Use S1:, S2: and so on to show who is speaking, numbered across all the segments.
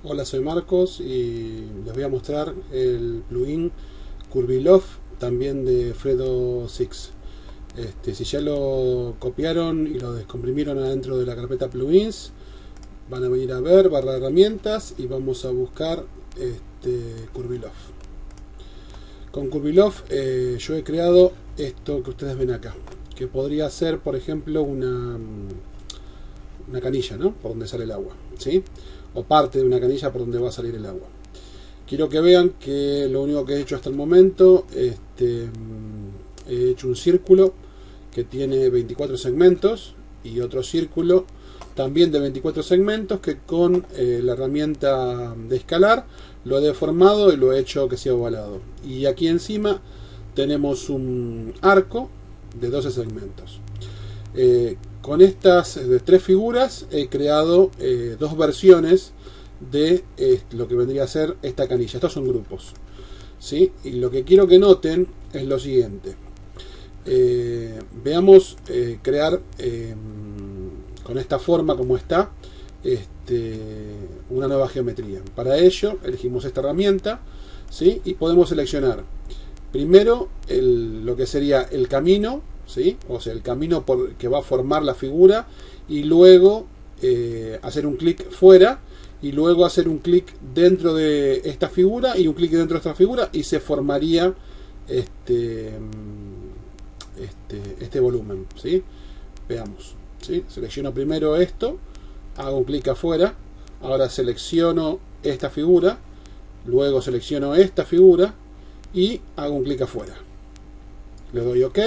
S1: Hola, soy Marcos y les voy a mostrar el plugin Curvilove, también de Fredo 6. Si ya lo copiaron y lo descomprimieron adentro de la carpeta plugins, van a venir a ver barra herramientas y vamos a buscar Curvilove. Con Curvilove yo he creado esto que ustedes ven acá, que podría ser, por ejemplo, una canilla, ¿no? Por donde sale el agua, ¿sí? O parte de una canilla por donde va a salir el agua. Quiero que vean que lo único que he hecho hasta el momento, he hecho un círculo que tiene 24 segmentos y otro círculo también de 24 segmentos que con la herramienta de escalar lo he deformado y lo he hecho que sea ovalado. Y aquí encima tenemos un arco de 12 segmentos. Con estas tres figuras he creado dos versiones de lo que vendría a ser esta canilla. Estos son grupos, ¿sí? Y lo que quiero que noten es lo siguiente. Veamos crear con esta forma como está una nueva geometría. Para ello elegimos esta herramienta, ¿sí? Y podemos seleccionar primero lo que sería el camino, ¿sí? O sea, el camino que va a formar la figura, y luego hacer un clic fuera y luego hacer un clic dentro de esta figura y un clic dentro de esta figura y se formaría este volumen, ¿sí? Veamos, ¿sí? Selecciono primero esto, hago un clic afuera, ahora selecciono esta figura, luego selecciono esta figura y hago un clic afuera, le doy OK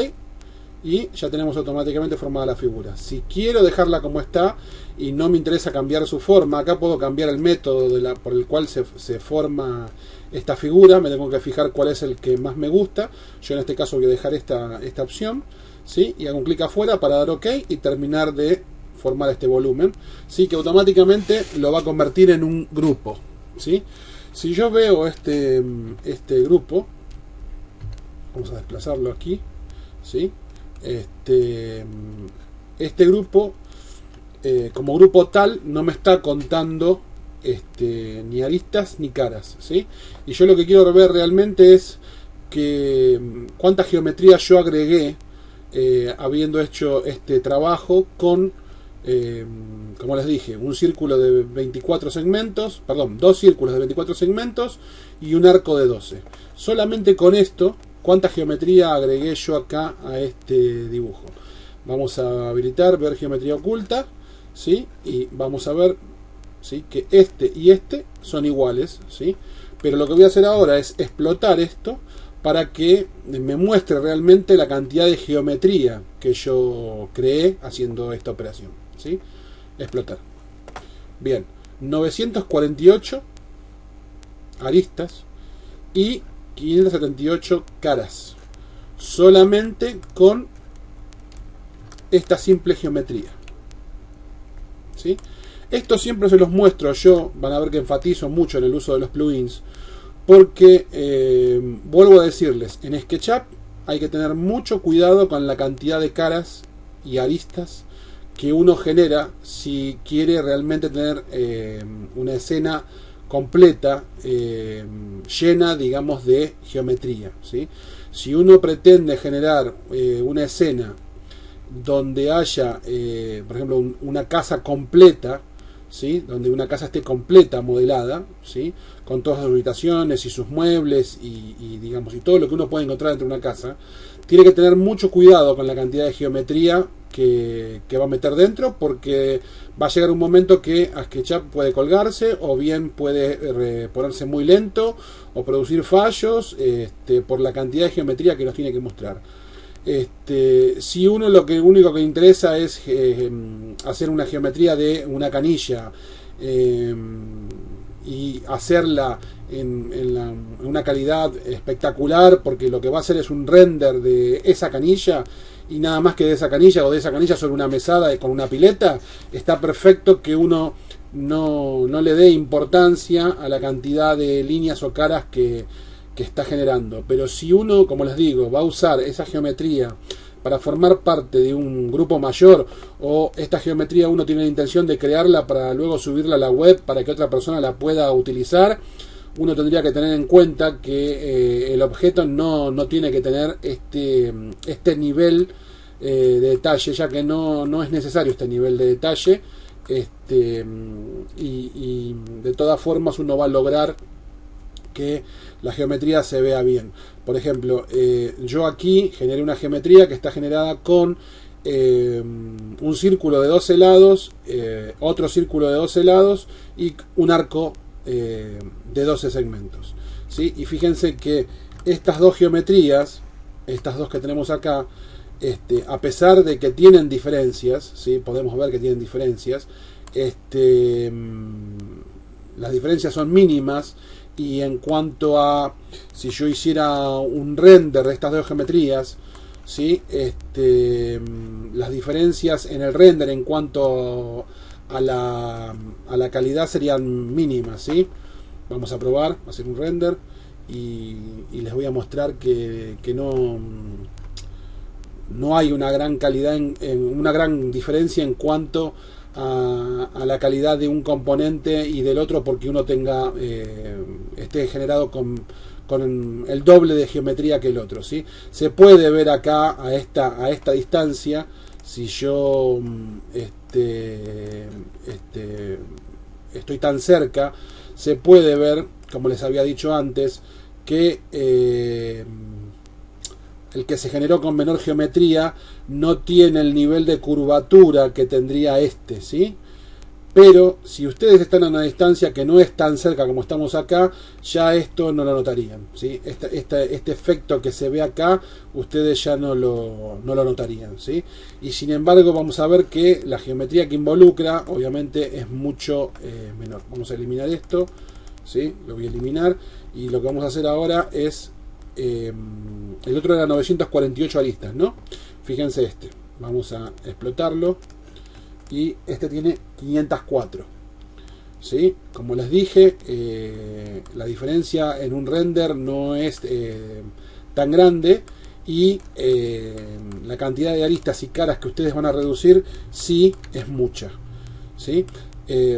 S1: y ya tenemos automáticamente formada la figura. Si quiero dejarla como está y no me interesa cambiar su forma, acá puedo cambiar el método por el cual se forma esta figura. Me tengo que fijar cuál es el que más me gusta. Yo en este caso voy a dejar esta opción, ¿sí? Y hago un clic afuera para dar OK y terminar de formar este volumen, ¿sí? Que automáticamente lo va a convertir en un grupo, ¿sí? Si yo veo este grupo, vamos a desplazarlo aquí, ¿sí? Este grupo como grupo tal no me está contando ni aristas ni caras, ¿sí? Y yo lo que quiero ver realmente es que cuánta geometría yo agregué habiendo hecho este trabajo con como les dije, un círculo de 24 segmentos, perdón, dos círculos de 24 segmentos y un arco de 12. Solamente con esto, cuánta geometría agregué yo acá a este dibujo. Vamos a habilitar ver geometría oculta, ¿sí? Y vamos a ver, ¿sí? Que este y este son iguales, ¿sí? Pero lo que voy a hacer ahora es explotar esto para que me muestre realmente la cantidad de geometría que yo creé haciendo esta operación, ¿sí? Explotar. Bien, 948 aristas y 578 caras, solamente con esta simple geometría, ¿sí? Esto siempre se los muestro yo, van a ver que enfatizo mucho en el uso de los plugins, porque vuelvo a decirles, en SketchUp hay que tener mucho cuidado con la cantidad de caras y aristas que uno genera si quiere realmente tener una escena completa, llena, digamos, de geometría, ¿sí? Si uno pretende generar una escena donde haya, por ejemplo, una casa completa, ¿sí? Donde una casa esté completa modelada, ¿sí? Con todas sus habitaciones y sus muebles y digamos, y todo lo que uno puede encontrar dentro de una casa, tiene que tener mucho cuidado con la cantidad de geometría que va a meter dentro, porque va a llegar un momento que SketchUp puede colgarse, o bien puede ponerse muy lento o producir fallos por la cantidad de geometría que nos tiene que mostrar. Si uno lo único que le interesa es hacer una geometría de una canilla y hacerla en una calidad espectacular, porque lo que va a hacer es un render de esa canilla y nada más que de esa canilla, o de esa canilla sobre una mesada con una pileta, está perfecto que uno no le dé importancia a la cantidad de líneas o caras que está generando. Pero si uno, como les digo, va a usar esa geometría para formar parte de un grupo mayor, o esta geometría uno tiene la intención de crearla para luego subirla a la web para que otra persona la pueda utilizar, uno tendría que tener en cuenta que el objeto no tiene que tener este nivel de detalle, ya que no es necesario este nivel de detalle, y de todas formas uno va a lograr que la geometría se vea bien. Por ejemplo, yo aquí generé una geometría que está generada con un círculo de 12 lados, otro círculo de 12 lados y un arco de 12 segmentos, ¿sí? Y fíjense que estas dos geometrías, estas dos que tenemos acá, a pesar de que tienen diferencias, ¿sí? Podemos ver que tienen diferencias, las diferencias son mínimas, y en cuanto a si yo hiciera un render de estas dos geometrías, ¿sí? Las diferencias en el render en cuanto a la calidad serían mínimas, ¿sí? Vamos a probar, a hacer un render y les voy a mostrar que no hay una gran calidad, una gran diferencia en cuanto a la calidad de un componente y del otro, porque uno esté generado con el doble de geometría que el otro, ¿sí? Se puede ver acá a esta distancia, si yo estoy tan cerca, se puede ver, como les había dicho antes, que el que se generó con menor geometría no tiene el nivel de curvatura que tendría ¿sí? Pero si ustedes están a una distancia que no es tan cerca como estamos acá, ya esto no lo notarían, ¿sí? Este efecto que se ve acá, ustedes ya no lo notarían, ¿sí? Y sin embargo vamos a ver que la geometría que involucra, obviamente, es mucho menor. Vamos a eliminar esto, ¿sí? Lo voy a eliminar, y lo que vamos a hacer ahora es... el otro era 948 aristas, ¿no? Fíjense vamos a explotarlo, y tiene 504, ¿sí? Como les dije, la diferencia en un render no es tan grande, y la cantidad de aristas y caras que ustedes van a reducir sí es mucha, ¿sí?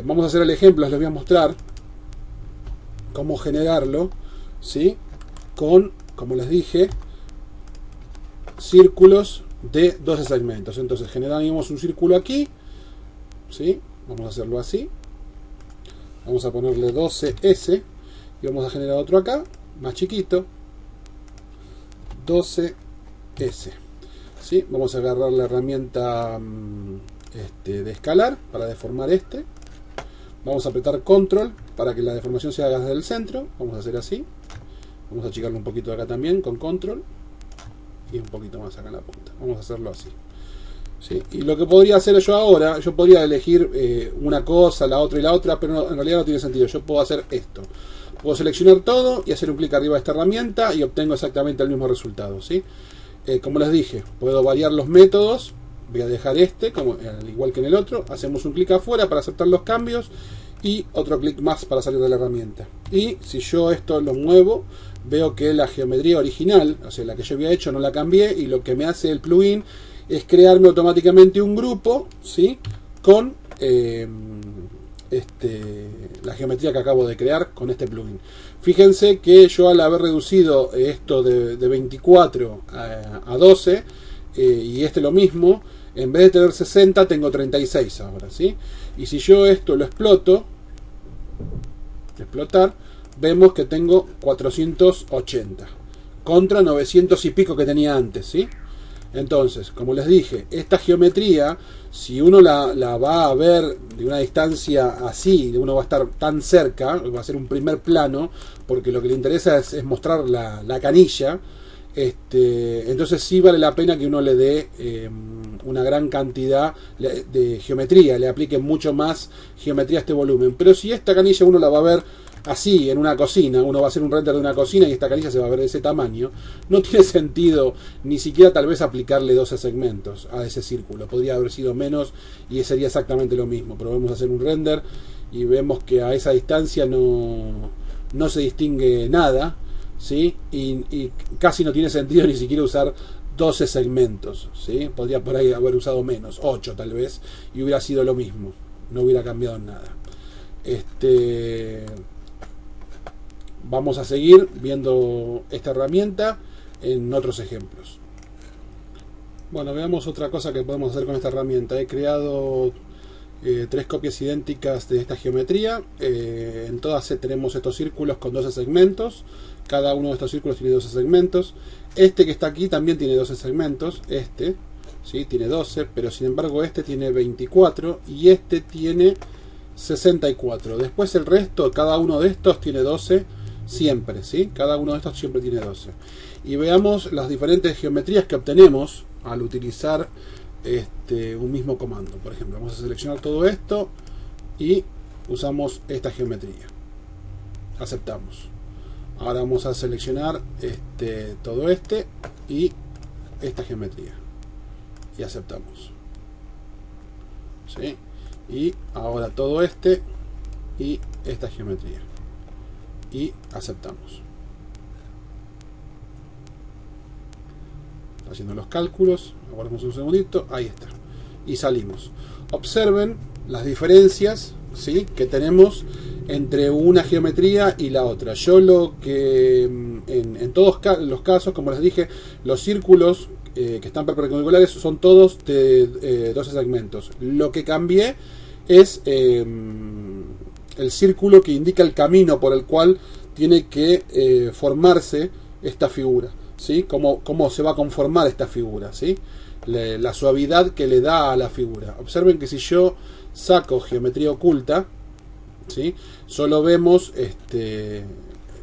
S1: Vamos a hacer el ejemplo, les voy a mostrar cómo generarlo, ¿sí? Con, como les dije, círculos de 12 segmentos. Entonces generamos un círculo aquí, ¿sí? Vamos a hacerlo así, vamos a ponerle 12S, y vamos a generar otro acá, más chiquito, 12S, ¿sí? Vamos a agarrar la herramienta de escalar para deformar vamos a apretar control para que la deformación se haga desde el centro, vamos a hacer así. Vamos a achicarlo un poquito acá también con control, y un poquito más acá en la punta. Vamos a hacerlo así, ¿sí? Y lo que podría hacer yo ahora, yo podría elegir una cosa, la otra y la otra, pero en realidad no tiene sentido. Yo puedo hacer esto, puedo seleccionar todo y hacer un clic arriba de esta herramienta y obtengo exactamente el mismo resultado, ¿sí? Como les dije, puedo variar los métodos. Voy a dejar como al igual que en el otro, hacemos un clic afuera para aceptar los cambios y otro clic más para salir de la herramienta. Y si yo esto lo muevo, veo que la geometría original, o sea, la que yo había hecho, no la cambié, y lo que me hace el plugin es crearme automáticamente un grupo, ¿sí? Con la geometría que acabo de crear con este plugin. Fíjense que yo, al haber reducido esto de 24 a 12, y lo mismo, en vez de tener 60 tengo 36 ahora, ¿sí? Y si yo esto lo explotar, vemos que tengo 480 contra 900 y pico que tenía antes, ¿sí? Entonces, como les dije, esta geometría, si uno la va a ver de una distancia así, uno va a estar tan cerca, va a ser un primer plano, porque lo que le interesa es mostrar la canilla. Entonces sí vale la pena que uno le dé una gran cantidad de geometría, le aplique mucho más geometría a este volumen. Pero si esta canilla uno la va a ver así en una cocina, uno va a hacer un render de una cocina y esta canilla se va a ver de ese tamaño, no tiene sentido ni siquiera tal vez aplicarle 12 segmentos a ese círculo. Podría haber sido menos y sería exactamente lo mismo. Pero vamos a hacer un render y vemos que a esa distancia no se distingue nada, ¿sí? Y casi no tiene sentido ni siquiera usar 12 segmentos, ¿sí? Podría por ahí haber usado menos, 8 tal vez, y hubiera sido lo mismo, no hubiera cambiado nada. Vamos a seguir viendo esta herramienta en otros ejemplos. Bueno, veamos otra cosa que podemos hacer con esta herramienta. He creado 3 copias idénticas de esta geometría. En todas tenemos estos círculos con 12 segmentos. Cada uno de estos círculos tiene 12 segmentos. Este que está aquí también tiene 12 segmentos. ¿sí? Tiene 12, pero sin embargo este tiene 24 y este tiene 64. Después el resto, cada uno de estos tiene 12 siempre, ¿sí? Cada uno de estos siempre tiene 12. Y veamos las diferentes geometrías que obtenemos al utilizar un mismo comando. Por ejemplo, vamos a seleccionar todo esto y usamos esta geometría. Aceptamos. Ahora vamos a seleccionar todo y esta geometría y aceptamos. ¿Sí? Y ahora todo y esta geometría y aceptamos. Haciendo los cálculos, aguardamos un segundito, ahí está, y salimos. Observen las diferencias, ¿sí?, que tenemos entre una geometría y la otra. Yo lo que en todos los casos, como les dije, los círculos que están perpendiculares son todos de 12 segmentos. Lo que cambié es el círculo que indica el camino por el cual tiene que formarse esta figura, ¿sí? Cómo se va a conformar esta figura, ¿sí? La suavidad que le da a la figura. Observen que si yo saco geometría oculta, ¿sí?, solo vemos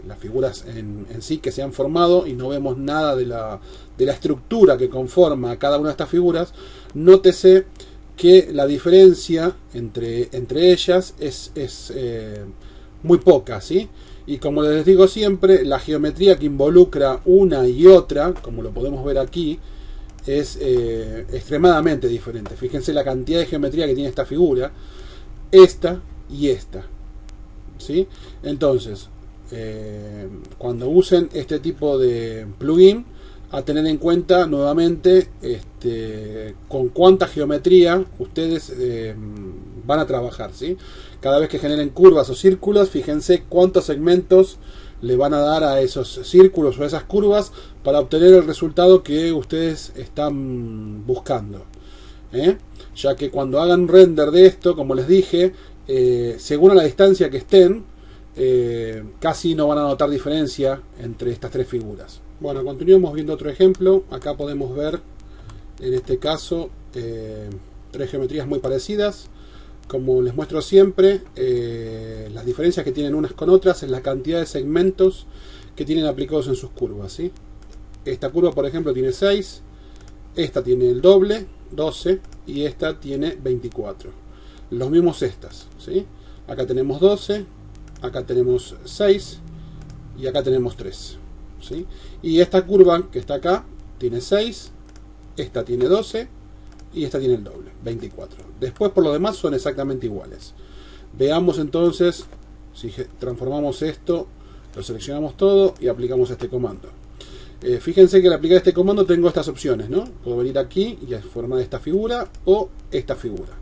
S1: las figuras en sí que se han formado y no vemos nada de la estructura que conforma cada una de estas figuras. Nótese que la diferencia entre ellas es muy poca, ¿sí? Y como les digo siempre, la geometría que involucra una y otra, como lo podemos ver aquí, es extremadamente diferente. Fíjense la cantidad de geometría que tiene esta figura, esta y esta, ¿sí? Entonces, cuando usen este tipo de plugin, a tener en cuenta nuevamente con cuánta geometría ustedes van a trabajar, ¿sí? Cada vez que generen curvas o círculos, fíjense cuántos segmentos le van a dar a esos círculos o a esas curvas para obtener el resultado que ustedes están buscando, ya que cuando hagan un render de esto, como les dije, según a la distancia que estén, casi no van a notar diferencia entre estas 3 figuras. Bueno, continuamos viendo otro ejemplo. Acá podemos ver, en este caso, 3 geometrías muy parecidas. Como les muestro siempre, las diferencias que tienen unas con otras es la cantidad de segmentos que tienen aplicados en sus curvas, ¿sí? Esta curva, por ejemplo, tiene 6, esta tiene el doble, 12, y esta tiene 24. Los mismos estas, ¿sí? Acá tenemos 12, acá tenemos 6 y acá tenemos 3, ¿sí? Y esta curva que está acá tiene 6, esta tiene 12 y esta tiene el doble, 24. Después, por lo demás, son exactamente iguales. Veamos entonces, si transformamos esto, lo seleccionamos todo y aplicamos este comando. Fíjense que al aplicar este comando tengo estas opciones, ¿no? Puedo venir aquí y formar esta figura o esta figura.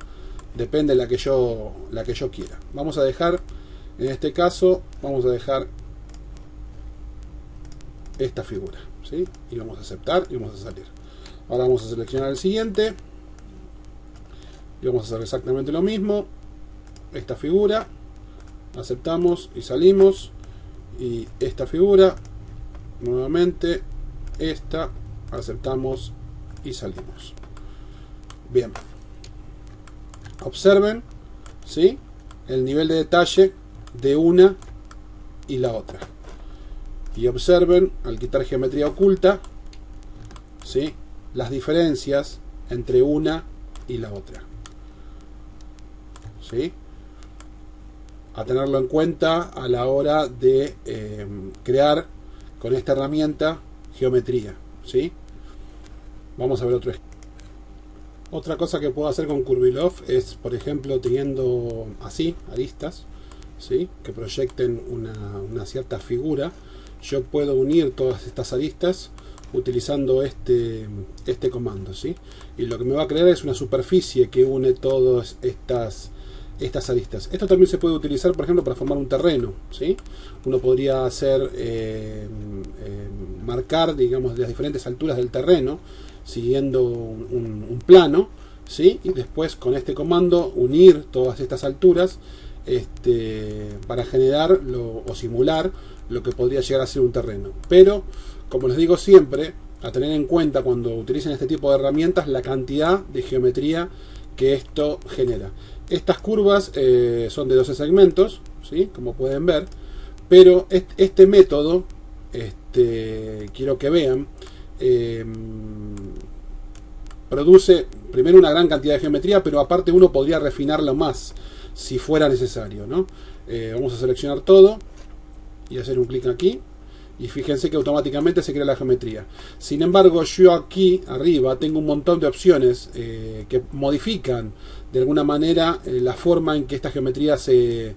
S1: Depende de la que yo quiera. Vamos a dejar, en este caso, vamos a dejar esta figura, ¿sí? Y vamos a aceptar y vamos a salir. Ahora vamos a seleccionar el siguiente y vamos a hacer exactamente lo mismo. Esta figura, aceptamos y salimos, y esta figura nuevamente, esta, aceptamos y salimos. Bien, observen, ¿sí?, el nivel de detalle de una y la otra. Y observen, al quitar geometría oculta, ¿sí?, las diferencias entre una y la otra, ¿sí? A tenerlo en cuenta a la hora de crear con esta herramienta geometría, ¿sí? Vamos a ver otro ejemplo. Otra cosa que puedo hacer con Curvilove es, por ejemplo, teniendo así aristas, ¿sí?, que proyecten una cierta figura. Yo puedo unir todas estas aristas utilizando este comando, ¿sí? Y lo que me va a crear es una superficie que une todas estas aristas. Esto también se puede utilizar, por ejemplo, para formar un terreno, ¿sí? Uno podría hacer marcar, digamos, las diferentes alturas del terreno siguiendo un plano, ¿sí? Y después con este comando unir todas estas alturas para generar o simular lo que podría llegar a ser un terreno. Pero, como les digo siempre, a tener en cuenta cuando utilicen este tipo de herramientas la cantidad de geometría que esto genera. Estas curvas son de 12 segmentos, ¿sí? Como pueden ver, pero este método, quiero que vean, produce primero una gran cantidad de geometría, pero aparte uno podría refinarlo más si fuera necesario, ¿no? Vamos a seleccionar todo y hacer un clic aquí, y fíjense que automáticamente se crea la geometría. Sin embargo, yo aquí arriba tengo un montón de opciones que modifican de alguna manera la forma en que esta geometría se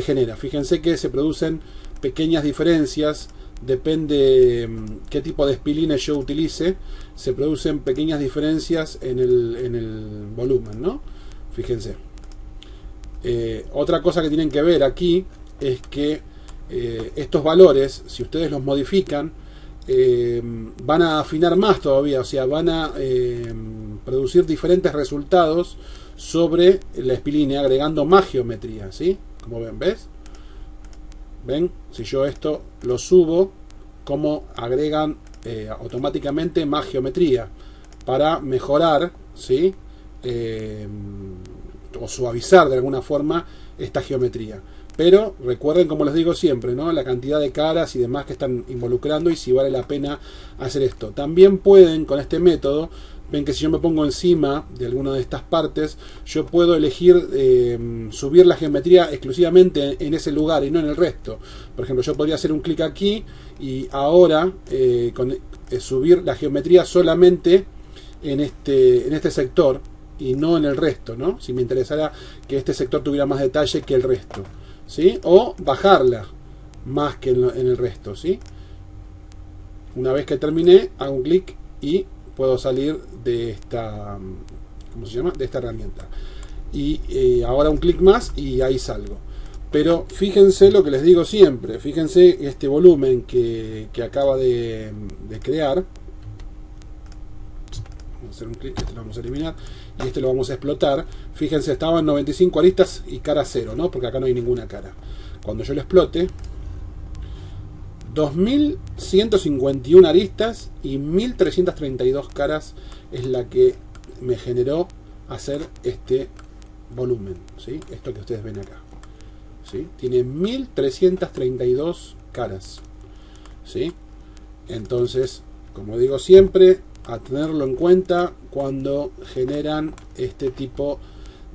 S1: genera. Fíjense que se producen pequeñas diferencias, depende qué tipo de spilines yo utilice, se producen pequeñas diferencias en el volumen, ¿no? Fíjense. Otra cosa que tienen que ver aquí es que estos valores, si ustedes los modifican, van a afinar más todavía, o sea, van a producir diferentes resultados sobre la espilínea, agregando más geometría, ¿sí? Como ven, ¿ves? ¿Ven? Si yo esto lo subo, como agregan automáticamente más geometría para mejorar, ¿sí? O suavizar de alguna forma esta geometría. Pero recuerden, como les digo siempre, ¿no? La cantidad de caras y demás que están involucrando y si vale la pena hacer esto. También pueden, con este método, ven que si yo me pongo encima de alguna de estas partes, yo puedo elegir subir la geometría exclusivamente en ese lugar y no en el resto. Por ejemplo, yo podría hacer un clic aquí y ahora subir la geometría solamente en este sector y no en el resto, ¿no? Si me interesara que este sector tuviera más detalle que el resto, ¿sí? O bajarla más que en el resto, ¿sí? Una vez que terminé, hago un clic y puedo salir de esta, ¿cómo se llama? De esta herramienta. Y ahora un clic más y ahí salgo. Pero fíjense lo que les digo siempre, fíjense este volumen que acaba de crear. Vamos a hacer un clic, este lo vamos a eliminar y este lo vamos a explotar. Fíjense, estaban 95 aristas y cara 0, ¿no? Porque acá no hay ninguna cara. Cuando yo lo explote, 2151 aristas y 1332 caras es la que me generó hacer este volumen, ¿sí? Esto que ustedes ven acá, ¿sí? Tiene 1332 caras, ¿sí? Entonces, como digo siempre, a tenerlo en cuenta cuando generan este tipo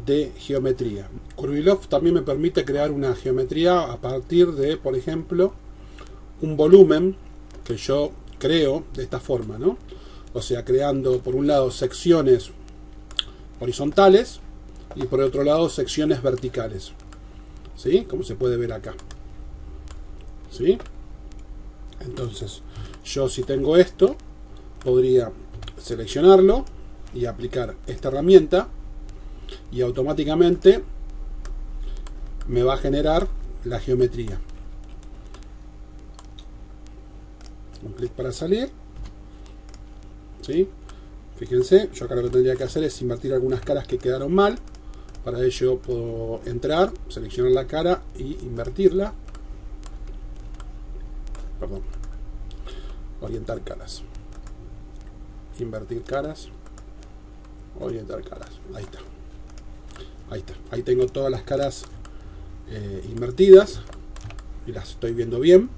S1: de geometría. Curvilove también me permite crear una geometría a partir de, por ejemplo, un volumen que yo creo de esta forma, ¿no? O sea, creando por un lado secciones horizontales y por otro lado secciones verticales, ¿sí? Como se puede ver acá, ¿sí? Entonces, yo si tengo esto, podría seleccionarlo y aplicar esta herramienta y automáticamente me va a generar la geometría. Un clic para salir, ¿sí? Fíjense, yo acá lo que tendría que hacer es invertir algunas caras que quedaron mal. Para ello puedo entrar, seleccionar la cara y invertirla. Perdón, orientar caras, invertir caras, orientar caras. Ahí está, ahí está, ahí tengo todas las caras invertidas y las estoy viendo bien.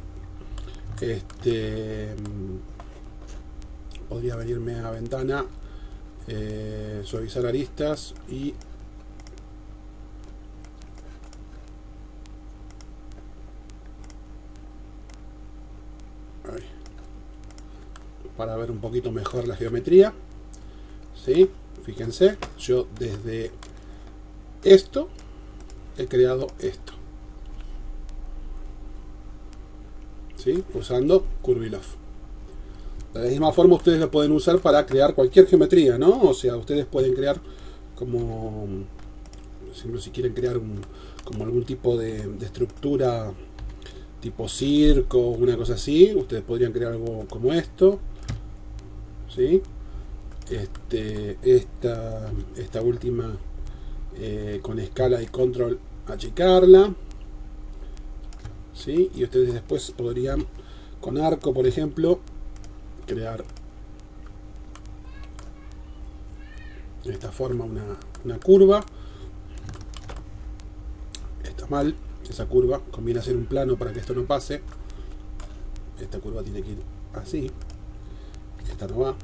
S1: Podría venirme a ventana, suavizar aristas y ahí, para ver un poquito mejor la geometría, ¿sí? Fíjense, yo desde esto he creado esto, ¿sí? Usando Curvilove. De la misma forma ustedes lo pueden usar para crear cualquier geometría, ¿no? O sea, ustedes pueden crear como, por ejemplo, si quieren crear como algún tipo de estructura tipo circo, una cosa así, ustedes podrían crear algo como esto, ¿sí? Esta última con escala y control achicarla, ¿sí? Y ustedes después podrían con arco, por ejemplo, crear de esta forma una curva. Está mal esa curva, conviene hacer un plano para que esto no pase. Esta curva tiene que ir así, esta no va,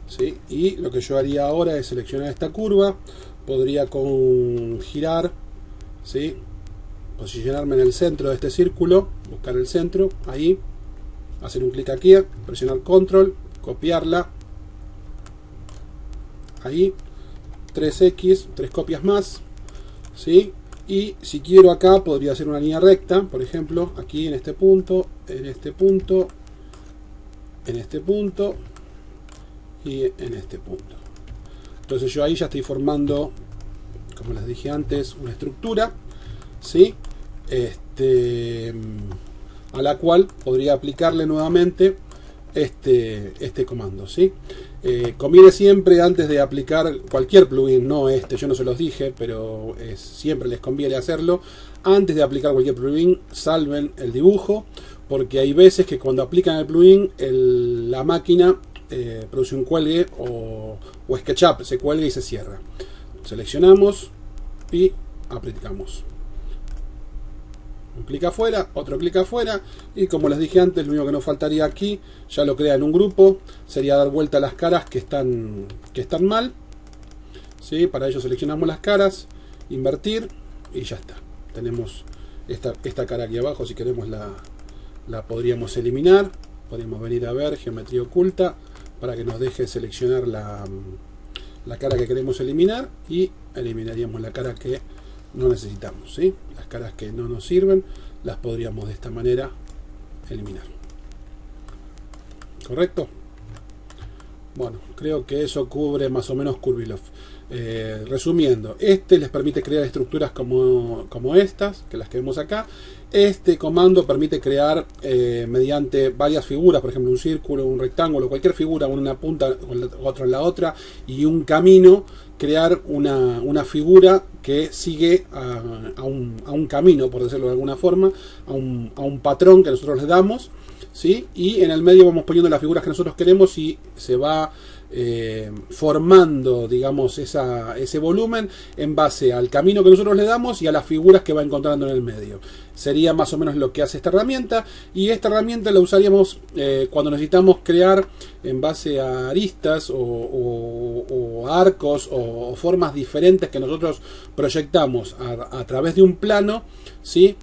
S1: ¿sí? Y lo que yo haría ahora es seleccionar esta curva, podría con girar, ¿sí? Posicionarme en el centro de este círculo, buscar el centro, ahí, hacer un clic aquí, presionar control, copiarla, ahí, 3x, 3 copias más, ¿sí? Y si quiero acá podría hacer una línea recta, por ejemplo, aquí en este punto, en este punto, en este punto y en este punto. Entonces yo ahí ya estoy formando, como les dije antes, una estructura, ¿sí? A la cual podría aplicarle nuevamente este comando, ¿sí? Conviene siempre, antes de aplicar cualquier plugin, no yo no se los dije, pero siempre les conviene hacerlo, antes de aplicar cualquier plugin, salven el dibujo, porque hay veces que cuando aplican el plugin, la máquina produce un cuelgue o SketchUp se cuelga y se cierra. Seleccionamos y aplicamos. Un clic afuera, otro clic afuera, y como les dije antes, lo único que nos faltaría aquí, ya lo crea en un grupo, sería dar vuelta a las caras que están mal, ¿sí? Para ello seleccionamos las caras, invertir, y ya está. Tenemos esta cara aquí abajo, si queremos la podríamos eliminar, podríamos venir a ver, geometría oculta, para que nos deje seleccionar la cara que queremos eliminar, y eliminaríamos la cara que no necesitamos, ¿sí? Las caras que no nos sirven las podríamos de esta manera eliminar. ¿Correcto? Bueno, creo que eso cubre más o menos Curvilove. Resumiendo, les permite crear estructuras como estas, que las que vemos acá. Este comando permite crear mediante varias figuras, por ejemplo un círculo, un rectángulo, cualquier figura, una punta, otra en la otra, y un camino, crear una figura que sigue a un camino, por decirlo de alguna forma, a un patrón que nosotros le damos, ¿sí? Y en el medio vamos poniendo las figuras que nosotros queremos y se va formando, digamos, ese volumen en base al camino que nosotros le damos y a las figuras que va encontrando en el medio. Sería más o menos lo que hace esta herramienta, y esta herramienta la usaríamos cuando necesitamos crear en base a aristas o arcos o formas diferentes que nosotros proyectamos a través de un plano, ¿sí?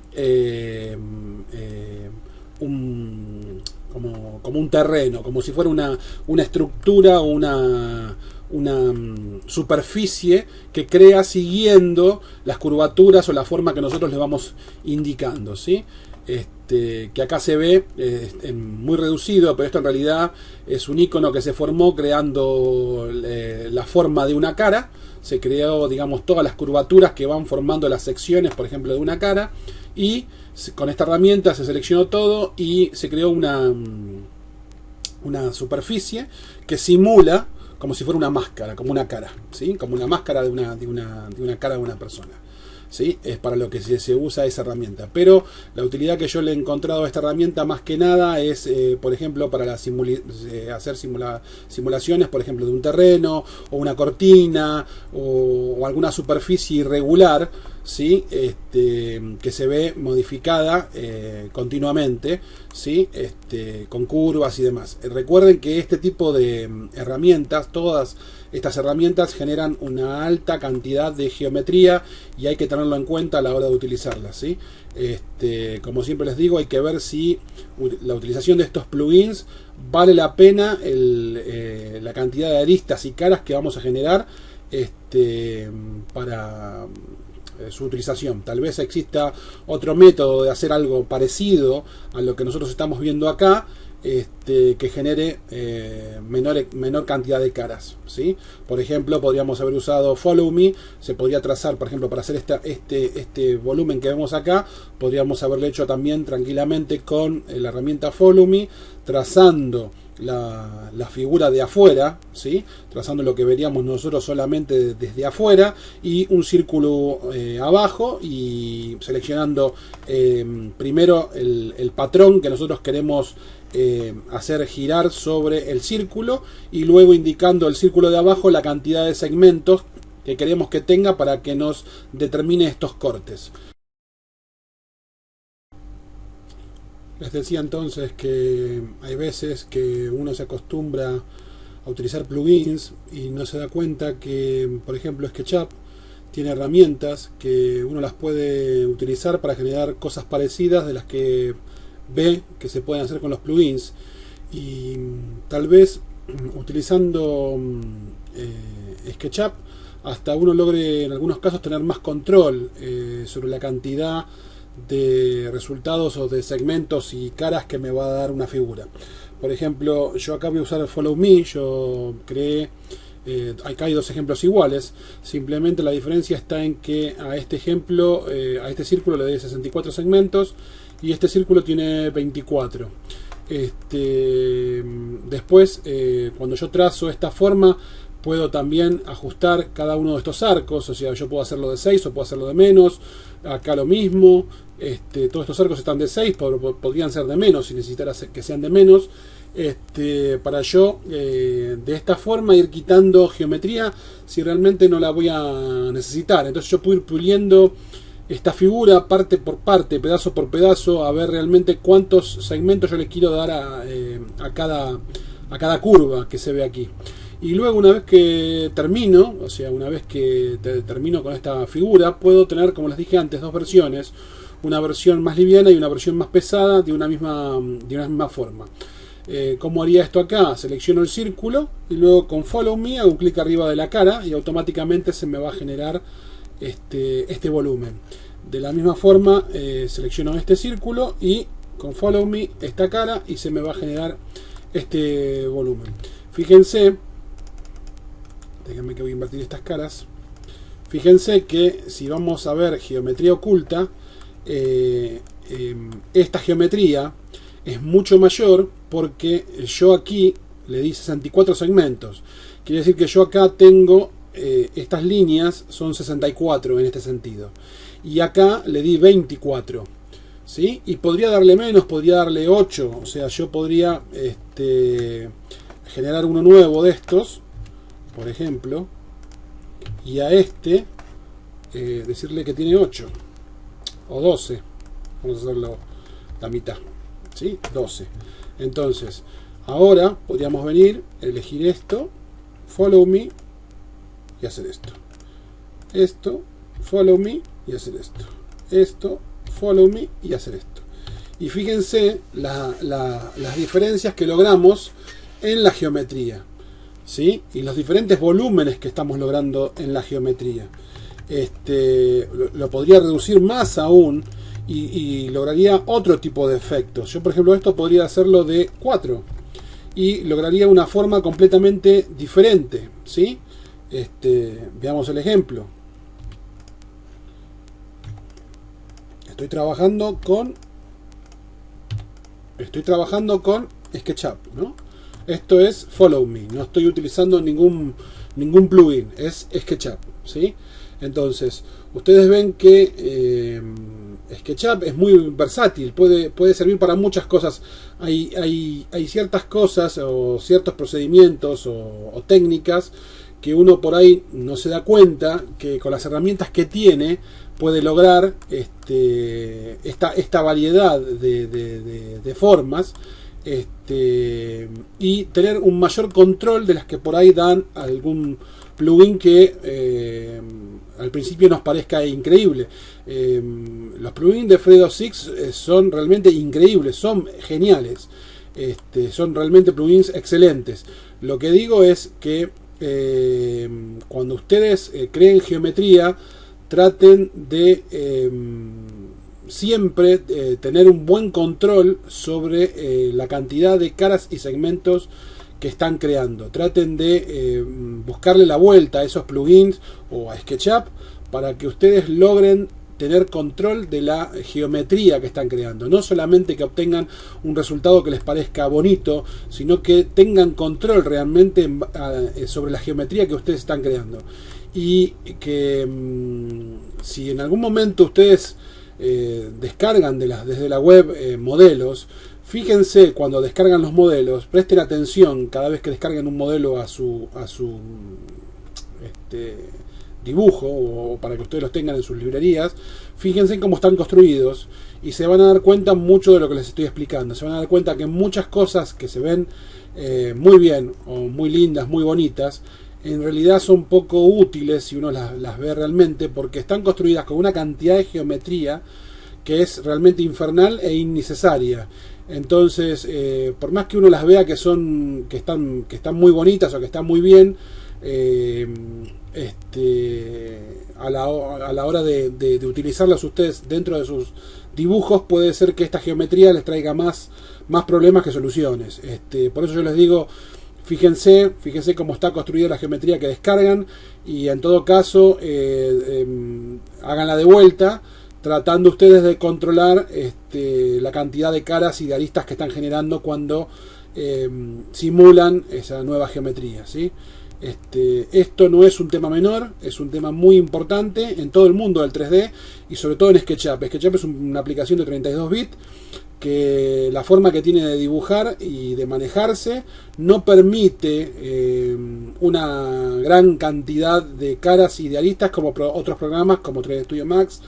S1: Como un terreno, como si fuera una estructura o una superficie que crea siguiendo las curvaturas o la forma que nosotros le vamos indicando, ¿sí? Que acá se ve muy reducido, pero esto en realidad es un icono que se formó creando la forma de una cara. Se creó, digamos, todas las curvaturas que van formando las secciones, por ejemplo, de una cara, y con esta herramienta se seleccionó todo y se creó una superficie que simula como si fuera una máscara, como una cara, ¿sí? Como una máscara de una cara de una persona, ¿sí? Es para lo que se usa esa herramienta. Pero la utilidad que yo le he encontrado a esta herramienta más que nada es, por ejemplo, para hacer simulaciones, por ejemplo, de un terreno o una cortina o alguna superficie irregular, ¿sí? Que se ve modificada continuamente, ¿sí? Con curvas y demás. Recuerden que este tipo de herramientas, todas estas herramientas generan una alta cantidad de geometría y hay que tenerlo en cuenta a la hora de utilizarlas, ¿sí? Como siempre les digo, hay que ver si la utilización de estos plugins vale la pena la cantidad de aristas y caras que vamos a generar para su utilización. Tal vez exista otro método de hacer algo parecido a lo que nosotros estamos viendo acá, que genere menor cantidad de caras, ¿sí? Por ejemplo, podríamos haber usado Follow Me, se podría trazar, por ejemplo, para hacer este volumen que vemos acá, podríamos haberlo hecho también tranquilamente con la herramienta Follow Me, trazando la figura de afuera, ¿sí? Trazando lo que veríamos nosotros solamente desde afuera, y un círculo abajo, y seleccionando primero el patrón que nosotros queremos hacer girar sobre el círculo, y luego indicando el círculo de abajo la cantidad de segmentos que queremos que tenga para que nos determine estos cortes. Les decía entonces que hay veces que uno se acostumbra a utilizar plugins y no se da cuenta que, por ejemplo, SketchUp tiene herramientas que uno las puede utilizar para generar cosas parecidas de las que ve que se pueden hacer con los plugins, y tal vez utilizando SketchUp hasta uno logre en algunos casos tener más control sobre la cantidad de resultados o de segmentos y caras que me va a dar una figura. Por ejemplo, yo acá voy a usar el Follow Me. Yo creé, acá hay dos ejemplos iguales, simplemente la diferencia está en que a este ejemplo, a este círculo le doy 64 segmentos y este círculo tiene 24. Después, cuando yo trazo esta forma, puedo también ajustar cada uno de estos arcos, o sea, yo puedo hacerlo de 6 o puedo hacerlo de menos. Acá lo mismo, todos estos arcos están de 6, podrían ser de menos si necesitara que sean de menos. Para yo de esta forma ir quitando geometría si realmente no la voy a necesitar. Entonces yo puedo ir puliendo esta figura parte por parte, pedazo por pedazo, a ver realmente cuántos segmentos yo le quiero dar a cada curva que se ve aquí. Y luego, una vez que termino, o sea, una vez que termino con esta figura, puedo tener, como les dije antes, dos versiones. Una versión más liviana y una versión más pesada de una misma forma. ¿Cómo haría esto acá? Selecciono el círculo y luego con Follow Me hago un clic arriba de la cara y automáticamente se me va a generar este volumen. De la misma forma, selecciono este círculo y con Follow Me esta cara y se me va a generar este volumen. Fíjense, déjenme que voy a invertir estas caras. Fíjense que si vamos a ver geometría oculta, esta geometría es mucho mayor porque yo aquí le di 64 segmentos. Quiere decir que yo acá tengo estas líneas son 64 en este sentido. Y acá le di 24. ¿Sí? Y podría darle menos, podría darle 8. O sea, yo podría generar uno nuevo de estos, por ejemplo, y a decirle que tiene 8 o 12. Vamos a hacerlo la mitad, ¿sí? 12. Entonces, ahora podríamos venir, elegir esto, Follow Me y hacer esto. Esto, Follow Me y hacer esto. Esto, Follow Me y hacer esto. Y fíjense las diferencias que logramos en la geometría, ¿sí? Y los diferentes volúmenes que estamos logrando en la geometría. Lo podría reducir más aún y lograría otro tipo de efectos. Yo, por ejemplo, esto podría hacerlo de 4 y lograría una forma completamente diferente, ¿sí? Veamos el ejemplo. Estoy trabajando con SketchUp, ¿no? Esto es Follow Me, no estoy utilizando ningún plugin, es SketchUp, ¿sí? Entonces, ustedes ven que SketchUp es muy versátil, puede servir para muchas cosas. Hay ciertas cosas o ciertos procedimientos o técnicas que uno por ahí no se da cuenta que con las herramientas que tiene puede lograr esta variedad de formas, y tener un mayor control de las que por ahí dan algún plugin que al principio nos parezca increíble. Los plugins de Fredo 6 son realmente increíbles, son geniales, son realmente plugins excelentes. Lo que digo es que cuando ustedes creen geometría, traten siempre tener un buen control sobre la cantidad de caras y segmentos que están creando. Traten de buscarle la vuelta a esos plugins o a SketchUp para que ustedes logren tener control de la geometría que están creando. No solamente que obtengan un resultado que les parezca bonito, sino que tengan control realmente sobre la geometría que ustedes están creando. Y que si en algún momento ustedes descargan desde la web modelos, fíjense cuando descargan los modelos, presten atención cada vez que descarguen un modelo a su dibujo, o para que ustedes los tengan en sus librerías. Fíjense en cómo están construidos y se van a dar cuenta mucho de lo que les estoy explicando. Se van a dar cuenta que muchas cosas que se ven muy bien o muy lindas, muy bonitas, en realidad son poco útiles si uno las ve realmente, porque están construidas con una cantidad de geometría que es realmente infernal e innecesaria. Entonces, por más que uno las vea que están muy bonitas o que están muy bien, a la hora de utilizarlas ustedes dentro de sus dibujos, puede ser que esta geometría les traiga más problemas que soluciones. Por eso yo les digo, fíjense cómo está construida la geometría que descargan, y en todo caso háganla de vuelta, tratando ustedes de controlar la cantidad de caras y de aristas que están generando cuando simulan esa nueva geometría, ¿sí? Esto no es un tema menor, es un tema muy importante en todo el mundo del 3D y sobre todo en SketchUp. SketchUp es una aplicación de 32 bits que la forma que tiene de dibujar y de manejarse no permite una gran cantidad de caras y de aristas como otros programas como 3D Studio Max,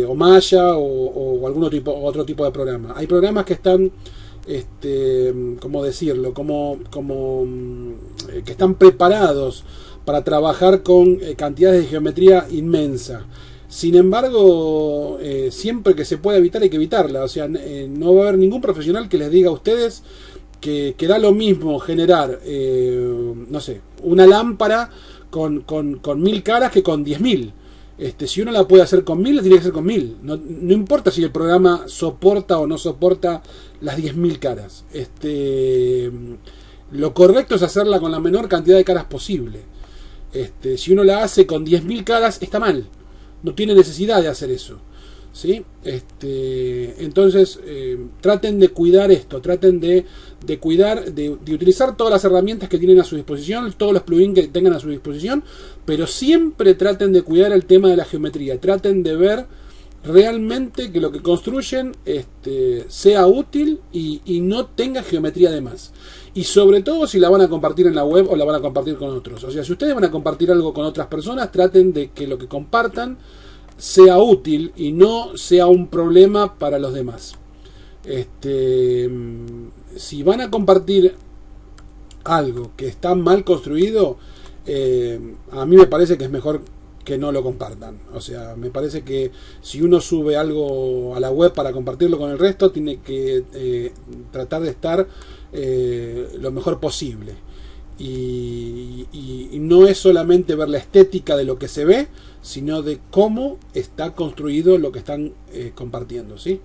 S1: o Maya o otro tipo de programa. Hay programas que están ¿cómo decirlo? Que están preparados para trabajar con cantidades de geometría inmensa. Sin embargo, siempre que se pueda evitar hay que evitarla. O sea, no va a haber ningún profesional que les diga a ustedes que da lo mismo generar, no sé, una lámpara con 1000 caras que con 10.000. Si uno la puede hacer con 1000, la tiene que hacer con 1000. No importa si el programa soporta o no soporta las 10.000 caras. Lo correcto es hacerla con la menor cantidad de caras posible. Si uno la hace con 10.000 caras, está mal. No tiene necesidad de hacer eso, ¿sí? Entonces, traten de cuidar esto. Traten de cuidar, de utilizar todas las herramientas que tienen a su disposición, todos los plugins que tengan a su disposición, pero siempre traten de cuidar el tema de la geometría. Traten de ver realmente que lo que construyen sea útil y no tenga geometría de más. Y sobre todo si la van a compartir en la web o la van a compartir con otros. O sea, si ustedes van a compartir algo con otras personas, traten de que lo que compartan sea útil y no sea un problema para los demás. Si van a compartir algo que está mal construido, a mí me parece que es mejor que no lo compartan. O sea, me parece que si uno sube algo a la web para compartirlo con el resto, tiene que tratar de estar lo mejor posible. Y no es solamente ver la estética de lo que se ve, sino de cómo está construido lo que están compartiendo, ¿sí?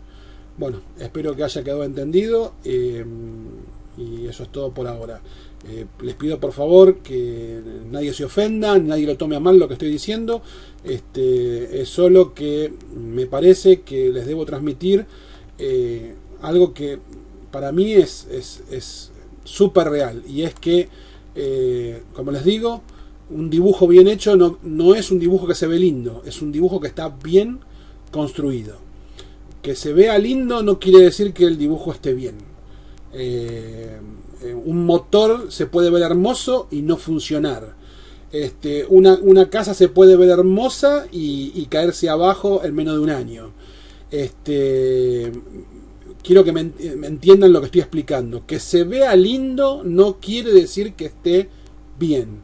S1: Bueno, espero que haya quedado entendido, y eso es todo por ahora. Les pido por favor que nadie se ofenda, nadie lo tome a mal lo que estoy diciendo. Es solo que me parece que les debo transmitir algo que para mí es súper real, y es que, como les digo, un dibujo bien hecho no es un dibujo que se ve lindo, es un dibujo que está bien construido. Que se vea lindo no quiere decir que el dibujo esté bien. Un motor se puede ver hermoso y no funcionar. Una casa se puede ver hermosa y caerse abajo en menos de un año. Quiero que me entiendan lo que estoy explicando. Que se vea lindo no quiere decir que esté bien.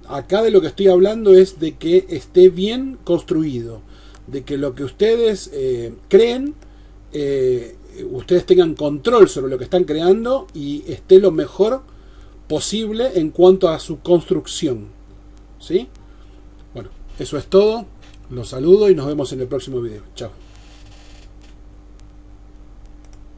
S1: Acá de lo que estoy hablando es de que esté bien construido. De que lo que ustedes creen, ustedes tengan control sobre lo que están creando y esté lo mejor posible en cuanto a su construcción, ¿sí? Bueno, eso es todo. Los saludo y nos vemos en el próximo video. Chao.